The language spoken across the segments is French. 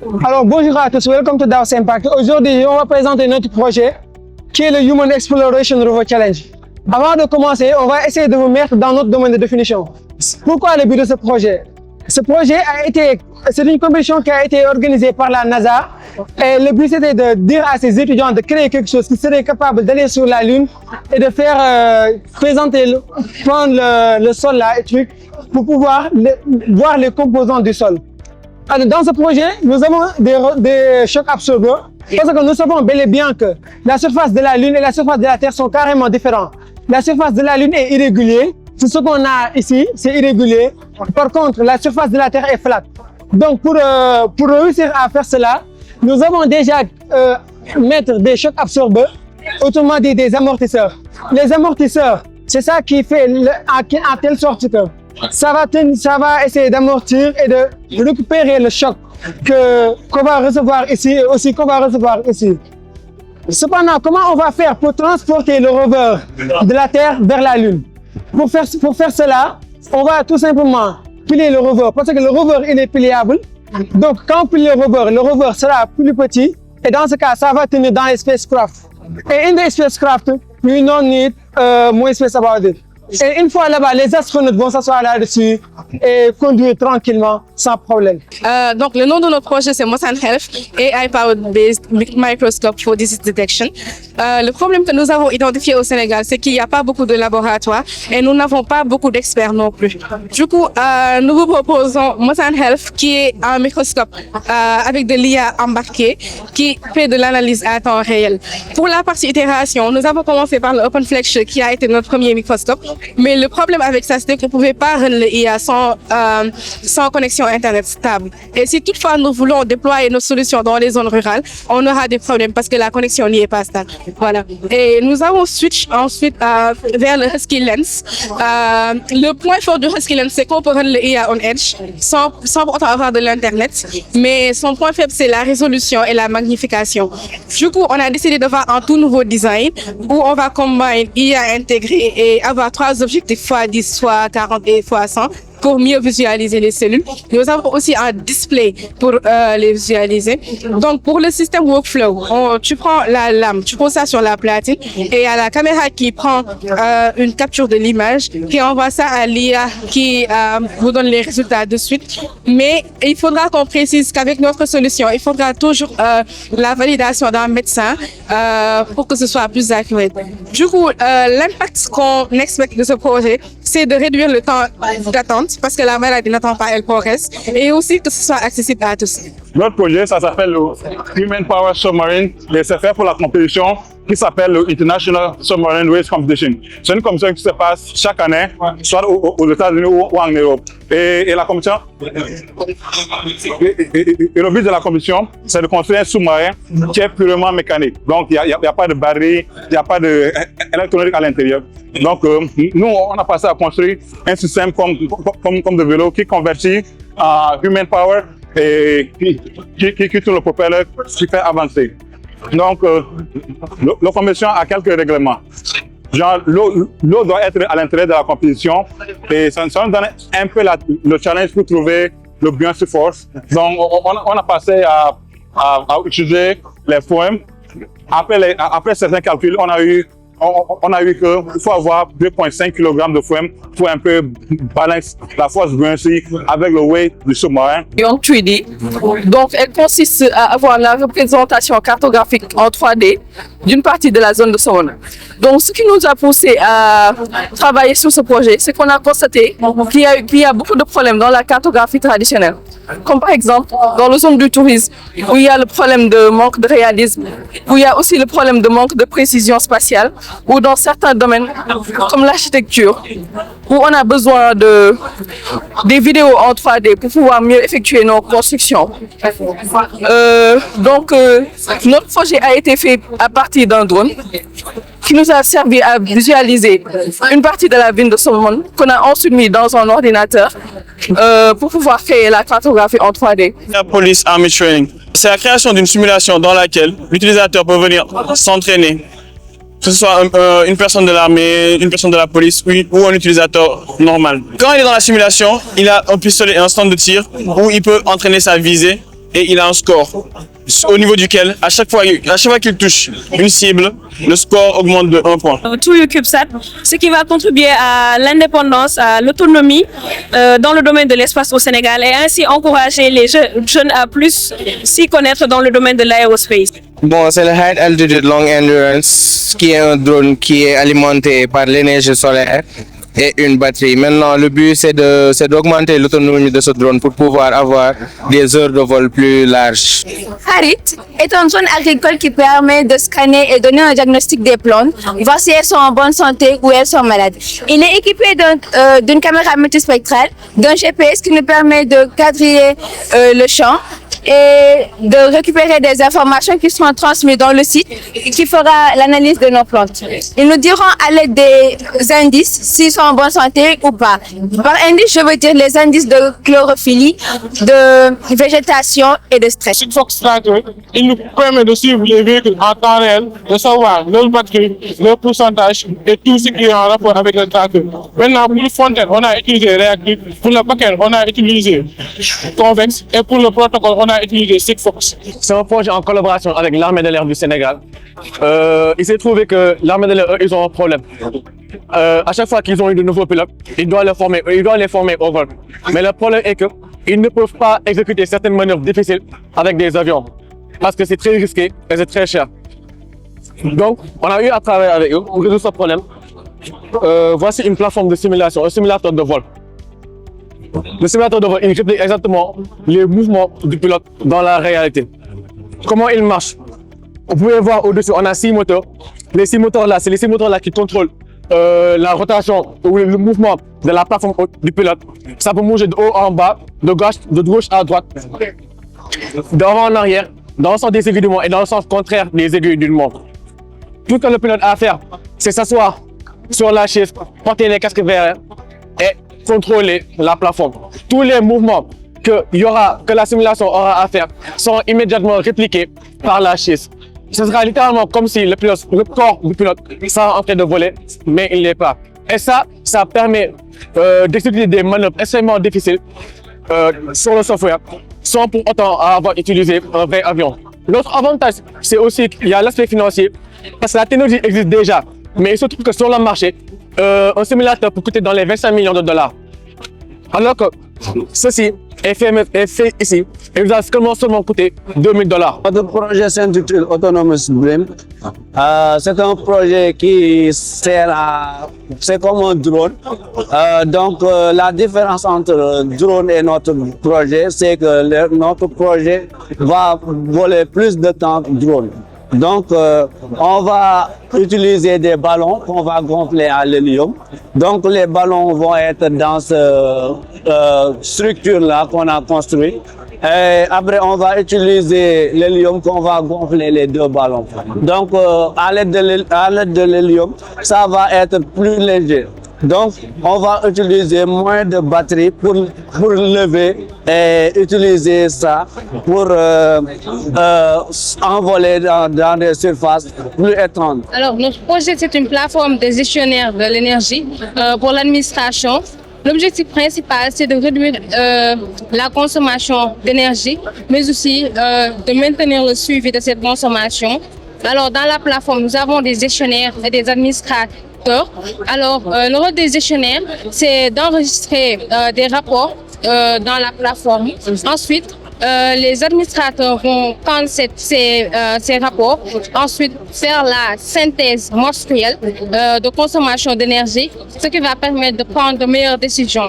Alors bonjour à tous, welcome to Daos Impact. Aujourd'hui, on va présenter notre projet qui est le Human Exploration Rover Challenge. Avant de commencer, on va essayer de vous mettre dans notre domaine de définition. Pourquoi le but de ce projet? Ce projet c'est une compétition qui a été organisée par la NASA et le but c'était de dire à ses étudiants de créer quelque chose qui serait capable d'aller sur la Lune et de faire prendre le sol là et trucs pour pouvoir voir les composants du sol. Alors, dans ce projet, nous avons des chocs absorbeurs parce que nous savons bel et bien que la surface de la Lune et la surface de la Terre sont carrément différentes. La surface de la Lune est irrégulière. Tout ce qu'on a ici, c'est irrégulier. Par contre, la surface de la Terre est plate. Donc, pour réussir à faire cela, nous avons déjà mettre des chocs absorbeurs, autrement dit des amortisseurs. Les amortisseurs, c'est ça qui fait en telle sorte que ça va essayer d'amortir et de récupérer le choc qu'on va recevoir ici et aussi qu'on va recevoir ici. Cependant, comment on va faire pour transporter le rover de la Terre vers la Lune? Pour faire cela, on va tout simplement plier le rover parce que le rover il est pliable. Donc quand on plie le rover sera plus petit et dans ce cas, ça va tenir dans l'espace craft. Et in the spacecraft, we don't need more space about it. Et une fois là-bas, les astronautes vont s'asseoir là-dessus et conduire tranquillement, sans problème. Donc, le nom de notre projet, c'est Mosan Health, AI-Powered-Based Microscope for Disease Detection. Le problème que nous avons identifié au Sénégal, c'est qu'il n'y a pas beaucoup de laboratoires et nous n'avons pas beaucoup d'experts non plus. Du coup, nous vous proposons Mosan Health, qui est un microscope avec de l'IA embarqué, qui fait de l'analyse à temps réel. Pour la partie itération, nous avons commencé par le OpenFlex, qui a été notre premier microscope. Mais le problème avec ça, c'était qu'on ne pouvait pas run le IA sans connexion Internet stable. Et si toutefois nous voulons déployer nos solutions dans les zones rurales, on aura des problèmes parce que la connexion n'y est pas stable. Voilà. Et nous avons switch ensuite vers le Husky Lens. Le point fort du Husky Lens, c'est qu'on peut run le IA on edge sans pourtant avoir de l'Internet. Mais son point faible, c'est la résolution et la magnification. Du coup, on a décidé de faire un tout nouveau design où on va combiner IA intégré et avoir 3 objectifs x10, x40 et x100 pour mieux visualiser les cellules. Nous avons aussi un display pour les visualiser. Donc, pour le système workflow, tu prends la lame, tu poses ça sur la platine et il y a la caméra qui prend une capture de l'image, qui envoie ça à l'IA qui vous donne les résultats de suite. Mais il faudra qu'on précise qu'avec notre solution, il faudra toujours la validation d'un médecin pour que ce soit plus accurate. Du coup, l'impact qu'on expecte de ce projet, c'est de réduire le temps d'attente parce que la maladie n'attend pas, elle progresse, et aussi que ce soit accessible à tous. Notre projet, ça s'appelle le Human Power Submarine et c'est fait pour la compétition qui s'appelle le International Submarine Race Competition. C'est une compétition qui se passe chaque année, soit aux États-Unis ou en Europe. Et la compétition, et le but de la compétition, c'est de construire un sous-marin qui est purement mécanique. Donc, il n'y a pas de baril, il n'y a pas d'électronique à l'intérieur. Donc, nous, on a passé à construire un système comme de vélo qui convertit human power et qui tourne le propeller, qui fait avancer. Donc, la compétition a quelques règlements. Genre, l'eau doit être à l'intérieur de la compétition et ça nous donne un peu le challenge pour trouver le buoyancy force. Donc, on a passé à utiliser les foams. Après certains calculs, on a eu qu'il faut avoir 2,5 kg de foam pour un peu balancer la force buoyancy avec le weight du sous-marin. En 3D. Donc, elle consiste à avoir la représentation cartographique en 3D d'une partie de la zone de saumon. Donc, ce qui nous a poussé à travailler sur ce projet, c'est qu'on a constaté qu'il y a beaucoup de problèmes dans la cartographie traditionnelle. Comme par exemple, dans la zone du tourisme, où il y a le problème de manque de réalisme, où il y a aussi le problème de manque de précision spatiale, ou dans certains domaines, comme l'architecture, où on a besoin des vidéos en 3D pour pouvoir mieux effectuer nos constructions. Donc, notre projet a été fait à partir d'un drone qui nous a servi à visualiser une partie de la ville de Solomon qu'on a ensuite mis dans un ordinateur pour pouvoir créer la cartographie en 3D. La Police Army Training, c'est la création d'une simulation dans laquelle l'utilisateur peut venir s'entraîner, que ce soit une personne de l'armée, une personne de la police ou un utilisateur normal. Quand il est dans la simulation, il a un pistolet et un stand de tir où il peut entraîner sa visée et il a un score au niveau duquel, à chaque fois qu'il touche une cible, le score augmente de 1 point. Tout le CubeSat, ce qui va contribuer à l'indépendance, à l'autonomie dans le domaine de l'espace au Sénégal et ainsi encourager les jeunes à plus s'y connaître dans le domaine de l'aérospace. Bon, c'est le High Altitude Long Endurance qui est un drone qui est alimenté par l'énergie solaire et une batterie. Maintenant, le but c'est d'augmenter l'autonomie de ce drone pour pouvoir avoir des heures de vol plus larges. Harit est un drone agricole qui permet de scanner et donner un diagnostic des plantes, voir si elles sont en bonne santé ou elles sont malades. Il est équipé d'une caméra multispectrale, d'un GPS qui nous permet de quadriller le champ et de récupérer des informations qui seront transmises dans le site qui fera l'analyse de nos plantes. Ils nous diront à l'aide des indices s'ils sont en bonne santé ou pas. Par indice, je veux dire les indices de chlorophylle, de végétation et de stress. Sigfox Tracker, il nous permet de suivre les véhicules en temps réel, de savoir leur batterie, leur pourcentage et tout ce qui est en rapport avec le tracker. Maintenant, pour le front-end, on a utilisé Reactive, pour le back-end, on a utilisé Convex et pour le protocole, on a utilisé Sigfox. C'est un projet en collaboration avec l'armée de l'air du Sénégal. Il s'est trouvé que l'armée de l'air, ils ont un problème. À chaque fois qu'ils ont eu de nouveaux pilotes, ils doivent les former au vol. Mais le problème est qu'ils ne peuvent pas exécuter certaines manœuvres difficiles avec des avions parce que c'est très risqué et c'est très cher. Donc, on a eu à travailler avec eux pour résoudre ce problème. Voici une plateforme de simulation, un simulateur de vol. Le simulateur de vol, il réplique exactement les mouvements du pilote dans la réalité. Comment il marche? Vous pouvez voir au-dessus, on a 6 moteurs. Les 6 moteurs là, c'est les 6 moteurs là qui contrôlent la rotation ou le mouvement de la plateforme du pilote. Ça peut bouger de haut en bas, de gauche à droite, d'avant en arrière, dans le sens des aiguilles du monde et dans le sens contraire des aiguilles du monde. Tout ce que le pilote a à faire, c'est s'asseoir sur la chaise, porter les casques verts et contrôler la plateforme. Tous les mouvements que la simulation aura à faire sont immédiatement répliqués par la chaise. Ce sera littéralement comme si le corps du pilote sera en train de voler, mais il n'est pas. Et ça permet d'exécuter des manœuvres extrêmement difficiles sur le software, sans pour autant avoir utilisé un vrai avion. L'autre avantage, c'est aussi qu'il y a l'aspect financier, parce que la technologie existe déjà, mais il se trouve que sur le marché, un simulateur peut coûter dans les 25 millions de dollars. Alors que ceci est fait ici et nous a seulement coûté 2000 $. Notre projet s'intitule Autonomous Dream. C'est un projet qui sert à... C'est comme un drone. Donc la différence entre drone et notre projet, c'est que notre projet va voler plus de temps que drone. Donc, on va utiliser des ballons qu'on va gonfler à l'hélium. Donc, les ballons vont être dans cette structure-là qu'on a construite. Et après, on va utiliser l'hélium qu'on va gonfler les 2 ballons. Donc, à l'aide de l'hélium, ça va être plus léger. Donc, on va utiliser moins de batterie pour lever et utiliser ça pour envoler dans des surfaces plus étranges. Alors, notre projet, c'est une plateforme de gestionnaire de l'énergie pour l'administration. L'objectif principal, c'est de réduire la consommation d'énergie, mais aussi de maintenir le suivi de cette consommation. Alors, dans la plateforme, nous avons des gestionnaires et des administrateurs. Alors, le rôle des gestionnaires, c'est d'enregistrer des rapports dans la plateforme. Ensuite, les administrateurs vont prendre ces rapports, ensuite faire la synthèse menstruelle de consommation d'énergie, ce qui va permettre de prendre de meilleures décisions.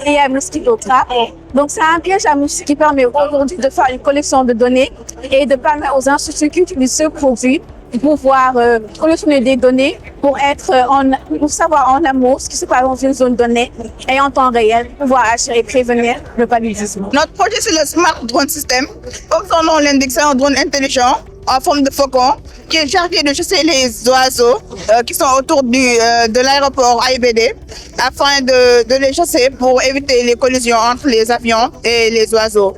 Et un Mosquitotra. Donc, c'est un piège à moustiques qui permet aujourd'hui de faire une collection de données et de permettre aux instituts qui utilisent ce produit de pouvoir collectionner des données pour savoir en amont ce qui se passe dans une zone donnée et en temps réel, pouvoir agir et prévenir le paludisme. Notre projet, c'est le Smart Drone System. Comme son nom l'indique, c'est un drone intelligent en forme de faucon qui est chargé de chasser les oiseaux qui sont autour de l'aéroport AIBD afin de les chasser pour éviter les collisions entre les avions et les oiseaux.